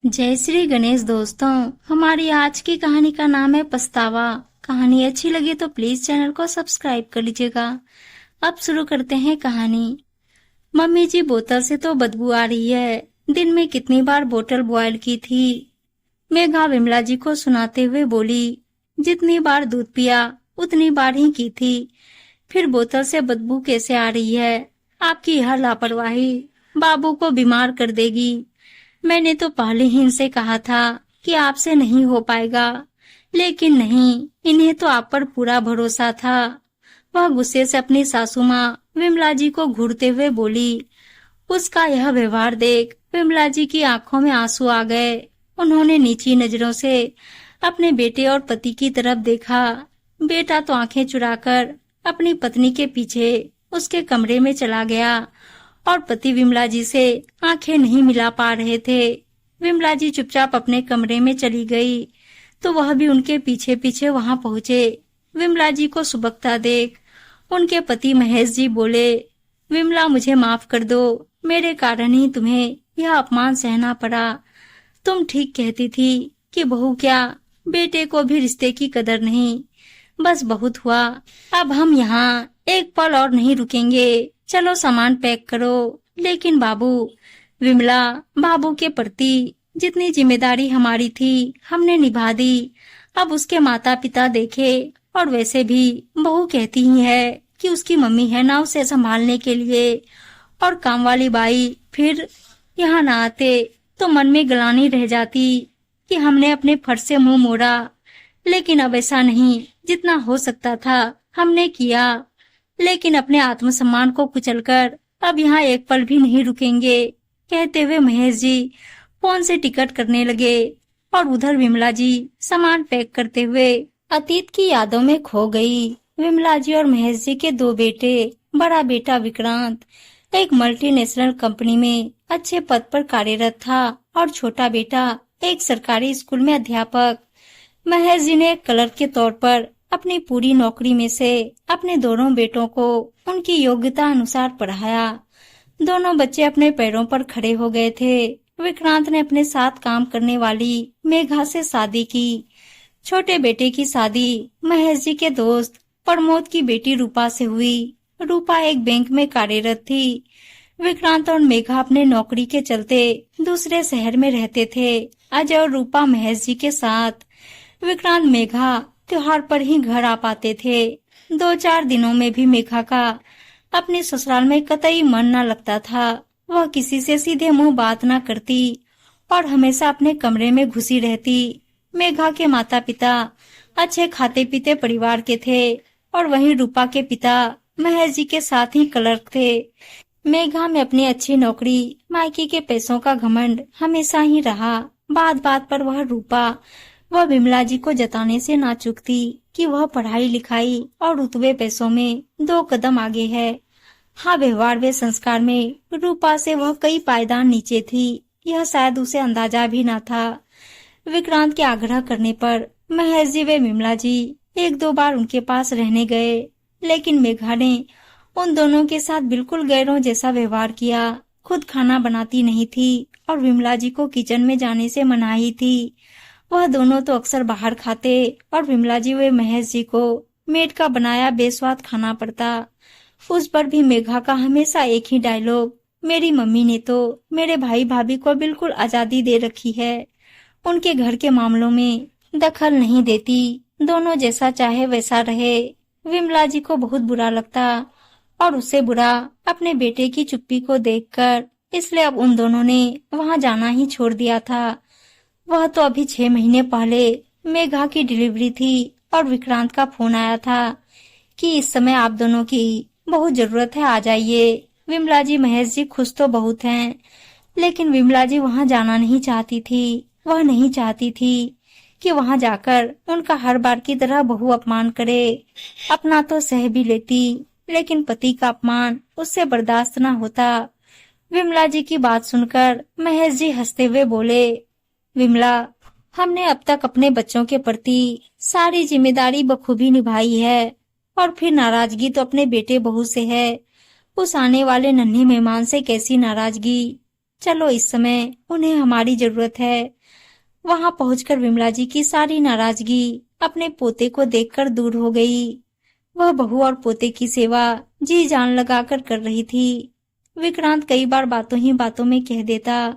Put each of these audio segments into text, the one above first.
जय श्री गणेश दोस्तों। हमारी आज की कहानी का नाम है पछतावा। कहानी अच्छी लगी तो प्लीज चैनल को सब्सक्राइब कर लीजिएगा। अब शुरू करते हैं कहानी। मम्मी जी, बोतल से तो बदबू आ रही है। दिन में कितनी बार बोतल बॉयल की थी। मेघा विमला जी को सुनाते हुए बोली, जितनी बार दूध पिया उतनी बार ही की थी, फिर बोतल से बदबू कैसे आ रही है। आपकी यह लापरवाही बाबू को बीमार कर देगी। मैंने तो पहले ही इनसे कहा था कि आपसे नहीं हो पाएगा, लेकिन नहीं, इन्हें तो आप पर पूरा भरोसा था। वह गुस्से से अपनी सासू माँ विमला जी को घूरते हुए बोली। उसका यह व्यवहार देख विमला जी की आंखों में आंसू आ गए। उन्होंने नीची नजरों से अपने बेटे और पति की तरफ देखा। बेटा तो आंखें चुराकर अपनी पत्नी के पीछे उसके कमरे में चला गया और पति विमला जी से आंखें नहीं मिला पा रहे थे। विमला जी चुपचाप अपने कमरे में चली गई तो वह भी उनके पीछे पीछे वहां पहुंचे। विमला जी को सुबकता देख उनके पति महेश जी बोले, विमला, मुझे माफ कर दो, मेरे कारण ही तुम्हें यह अपमान सहना पड़ा। तुम ठीक कहती थी कि बहू क्या, बेटे को भी रिश्ते की कदर नहीं। बस बहुत हुआ, अब हम यहाँ एक पल और नहीं रुकेंगे। चलो सामान पैक करो। लेकिन बाबू, विमला, बाबू के प्रति जितनी जिम्मेदारी हमारी थी हमने निभा दी। अब उसके माता पिता देखे, और वैसे भी बहू कहती ही है कि उसकी मम्मी है ना उसे संभालने के लिए, और काम वाली बाई फिर यहाँ ना आते तो मन में ग्लानि रह जाती कि हमने अपने फर्ज से मुंह मोड़ा। लेकिन अब ऐसा नहीं, जितना हो सकता था हमने किया। लेकिन अपने आत्मसम्मान को कुचलकर अब यहाँ एक पल भी नहीं रुकेंगे। कहते हुए महेश जी फोन से टिकट करने लगे और उधर विमला जी सामान पैक करते हुए अतीत की यादों में खो गई। विमला जी और महेश जी के दो बेटे, बड़ा बेटा विक्रांत एक मल्टीनेशनल कंपनी में अच्छे पद पर कार्यरत था और छोटा बेटा एक सरकारी स्कूल में अध्यापक। महेश जी ने क्लर्क के तौर पर अपनी पूरी नौकरी में से अपने दोनों बेटों को उनकी योग्यता अनुसार पढ़ाया। दोनों बच्चे अपने पैरों पर खड़े हो गए थे। विक्रांत ने अपने साथ काम करने वाली मेघा से शादी की। छोटे बेटे की शादी महेश जी के दोस्त प्रमोद की बेटी रूपा से हुई। रूपा एक बैंक में कार्यरत थी। विक्रांत और मेघा अपने नौकरी के चलते दूसरे शहर में रहते थे। अजय और रूपा महेश जी के साथ। विक्रांत मेघा त्योहार पर ही घर आ पाते थे। 2-4 दिनों में भी मेघा का अपने ससुराल में कतई मन न लगता था। वह किसी से सीधे मुंह बात न करती और हमेशा अपने कमरे में घुसी रहती। मेघा के माता पिता अच्छे खाते पीते परिवार के थे और वहीं रूपा के पिता महेश जी के साथ ही क्लर्क थे। मेघा में अपनी अच्छी नौकरी, मायके के पैसों का घमंड हमेशा ही रहा। बात बात पर वह रूपा वह विमला जी को जताने से ना चूकती कि वह पढ़ाई लिखाई और रुतबे पैसों में 2 कदम आगे है। हाँ, व्यवहार व संस्कार में रूपा से वह कई पायदान नीचे थी। यह शायद उसे अंदाजा भी ना था। विक्रांत के आग्रह करने पर महेश जी व विमला जी 1-2 बार उनके पास रहने गए, लेकिन मेघा ने उन दोनों के साथ बिल्कुल गैरों जैसा व्यवहार किया। खुद खाना बनाती नहीं थी और विमला जी को किचन में जाने से मनाही थी। वह दोनों तो अक्सर बाहर खाते और विमला जी व महेश जी को मेड का बनाया बेस्वाद खाना पड़ता। उस पर भी मेघा का हमेशा एक ही डायलॉग, मेरी मम्मी ने तो मेरे भाई भाभी को बिल्कुल आजादी दे रखी है, उनके घर के मामलों में दखल नहीं देती, दोनों जैसा चाहे वैसा रहे। विमला जी को बहुत बुरा लगता और उससे बुरा अपने बेटे की चुप्पी को देखकर, इसलिए अब उन दोनों ने वहां जाना ही छोड़ दिया था। वह तो अभी 6 महीने पहले मेघा की डिलीवरी थी और विक्रांत का फोन आया था कि इस समय आप दोनों की बहुत जरूरत है, आ जाइए। विमला जी महेश जी खुश तो बहुत हैं, लेकिन विमला जी वहां जाना नहीं चाहती थी। वह नहीं चाहती थी कि वहां जाकर उनका हर बार की तरह बहू अपमान करे। अपना तो सह भी लेती, लेकिन पति का अपमान उससे बर्दाश्त न होता। विमला जी की बात सुनकर महेश जी हंसते हुए बोले, विमला, हमने अब तक अपने बच्चों के प्रति सारी जिम्मेदारी बखूबी निभाई है, और फिर नाराजगी तो अपने बेटे बहू से है। उस आने वाले नन्हे मेहमान से कैसी नाराजगी। चलो इस समय उन्हें हमारी जरूरत है। वहां पहुंचकर विमला जी की सारी नाराजगी अपने पोते को देखकर दूर हो गई। वह बहू और पोते की सेवा जी जान लगाकर कर रही थी। विक्रांत कई बार बातों ही बातों में कह देता,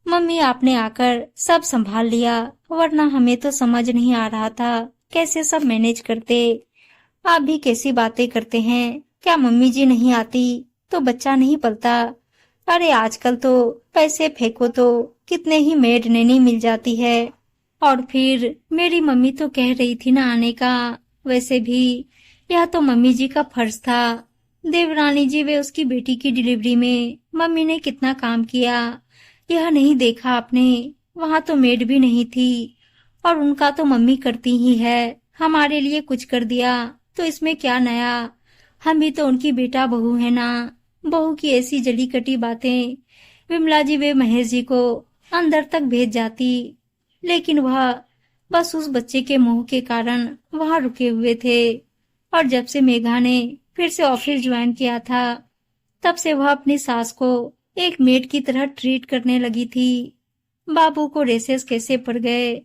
मम्मी आपने आकर सब संभाल लिया, वरना हमें तो समझ नहीं आ रहा था कैसे सब मैनेज करते। आप भी कैसी बातें करते हैं, क्या मम्मी जी नहीं आती तो बच्चा नहीं पलता। अरे आजकल तो पैसे फेंको तो कितने ही मेड नैनी मिल जाती है। और फिर मेरी मम्मी तो कह रही थी ना आने का। वैसे भी यह तो मम्मी जी का फर्ज था। देवरानी जी वे उसकी बेटी की डिलीवरी में मम्मी ने कितना काम किया, यह नहीं देखा आपने। वहाँ तो मेड भी नहीं थी और उनका तो मम्मी करती ही है। हमारे लिए कुछ कर दिया तो इसमें क्या नया, हम भी तो उनकी बेटा बहू है ना। बहू की ऐसी जली कटी बातें विमला जी वे महेश जी को अंदर तक भेज जाती, लेकिन वह बस उस बच्चे के मुंह के कारण वहाँ रुके हुए थे। और जब से मेघा ने फिर से ऑफिस ज्वाइन किया था, तब से वह अपनी सास को एक मेड की तरह ट्रीट करने लगी थी। बाबू को रेसेस कैसे पड़ गए,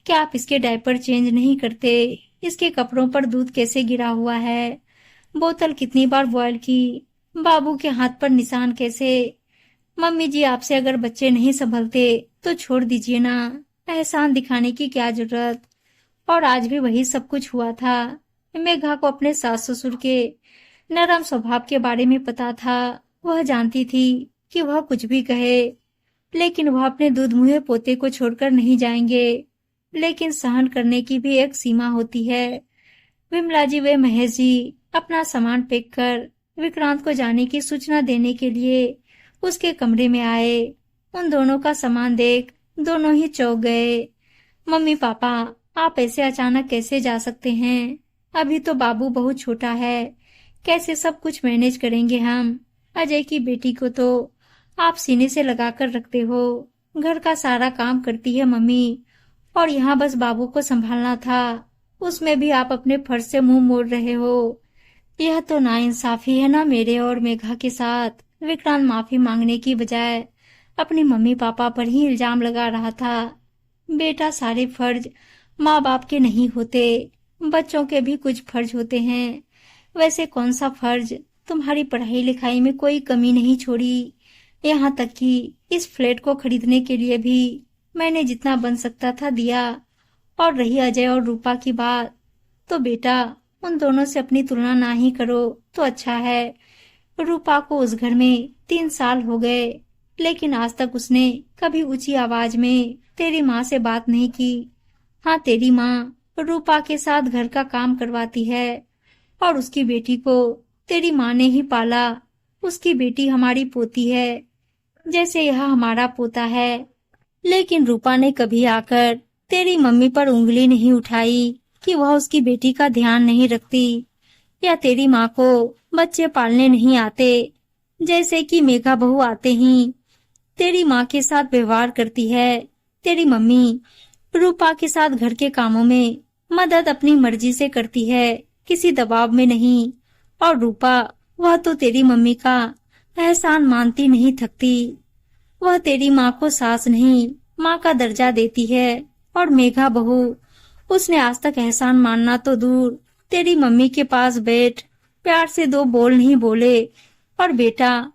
क्या आप इसके डायपर चेंज नहीं करते, इसके कपड़ों पर दूध कैसे गिरा हुआ है, बोतल कितनी बार बॉयल की, बाबू के हाथ पर निशान कैसे। मम्मी जी आपसे अगर बच्चे नहीं संभलते तो छोड़ दीजिए ना, एहसान दिखाने की क्या जरूरत। और आज भी वही सब कुछ हुआ था। मेघा को अपने सास ससुर के नरम स्वभाव के बारे में पता था। वह जानती थी कि वह कुछ भी कहे, लेकिन वह अपने दूध मुँहे पोते को छोड़कर नहीं जाएंगे। लेकिन सहन करने की भी एक सीमा होती है। विमला जी व महेश जी अपना सामान पैक कर विक्रांत को जाने की सूचना देने के लिए उसके कमरे में आए। उन दोनों का सामान देख दोनों ही चौंक गए। मम्मी पापा, आप ऐसे अचानक कैसे जा सकते हैं? अभी तो बाबू बहुत छोटा है, कैसे सब कुछ मैनेज करेंगे हम? अजय की बेटी को तो आप सीने से लगाकर रखते हो, घर का सारा काम करती है मम्मी, और यहाँ बस बाबू को संभालना था, उसमें भी आप अपने फर्ज से मुंह मोड़ रहे हो। यह तो नाइंसाफी है ना मेरे और मेघा के साथ। विक्रांत माफी मांगने की बजाय अपनी मम्मी पापा पर ही इल्जाम लगा रहा था। बेटा, सारे फर्ज माँ बाप के नहीं होते, बच्चों के भी कुछ फर्ज होते हैं। वैसे कौन सा फर्ज, तुम्हारी पढ़ाई लिखाई में कोई कमी नहीं छोड़ी, यहाँ तक कि इस फ्लैट को खरीदने के लिए भी मैंने जितना बन सकता था दिया। और रही अजय और रूपा की बात, तो बेटा उन दोनों से अपनी तुलना ना ही करो तो अच्छा है। रूपा को उस घर में 3 साल हो गए, लेकिन आज तक उसने कभी ऊंची आवाज में तेरी माँ से बात नहीं की। हाँ, तेरी माँ रूपा के साथ घर का काम करवाती है, और उसकी बेटी को तेरी माँ ने ही पाला। उसकी बेटी हमारी पोती है, जैसे यह हमारा पोता है। लेकिन रूपा ने कभी आकर तेरी मम्मी पर उंगली नहीं उठाई कि वह उसकी बेटी का ध्यान नहीं रखती, या तेरी माँ को बच्चे पालने नहीं आते, जैसे कि मेघा बहू आते ही तेरी माँ के साथ व्यवहार करती है। तेरी मम्मी रूपा के साथ घर के कामों में मदद अपनी मर्जी से करती है, किसी दबाव में नहीं। और रूपा, वह तो तेरी मम्मी का एहसान मानती नहीं थकती। वह तेरी माँ को सास नहीं, माँ का दर्जा देती है। और मेघा बहू, उसने आज तक एहसान मानना तो दूर, तेरी मम्मी के पास बैठ प्यार से 2 बोल नहीं बोले। और बेटा,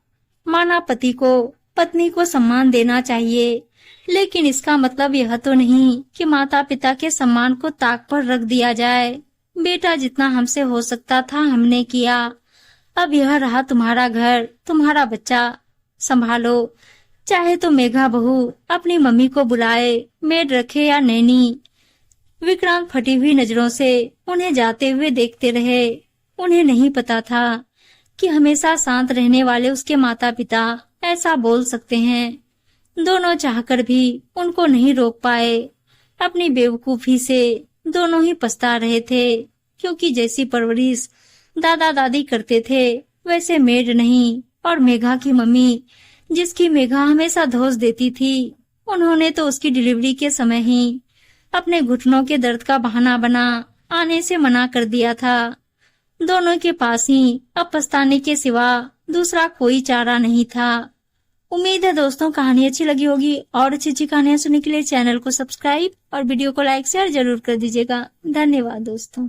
माना पति को पत्नी को सम्मान देना चाहिए, लेकिन इसका मतलब यह तो नहीं कि माता पिता के सम्मान को ताक पर रख दिया जाए। बेटा, जितना हमसे हो सकता था हमने किया। अब यह रहा तुम्हारा घर, तुम्हारा बच्चा, संभालो। चाहे तो मेघा बहू अपनी मम्मी को बुलाए, मेड रखे या नैनी। विक्रांत फटी हुई नजरों से उन्हें जाते हुए देखते रहे। उन्हें नहीं पता था कि हमेशा शांत रहने वाले उसके माता पिता ऐसा बोल सकते हैं। दोनों चाहकर भी उनको नहीं रोक पाए। अपनी बेवकूफी से दोनों ही पछता रहे थे, क्योंकि जैसी परवरिश दादा दादी करते थे वैसे मेड नहीं। और मेघा की मम्मी, जिसकी मेघा हमेशा धोस देती थी, उन्होंने तो उसकी डिलीवरी के समय ही अपने घुटनों के दर्द का बहाना बना आने से मना कर दिया था। दोनों के पास ही अब पछताने के सिवा दूसरा कोई चारा नहीं था। उम्मीद है दोस्तों कहानी अच्छी लगी होगी और अच्छी अच्छी कहानियां सुनने के लिए चैनल को सब्सक्राइब और वीडियो को लाइक शेयर जरूर कर दीजिएगा। धन्यवाद दोस्तों।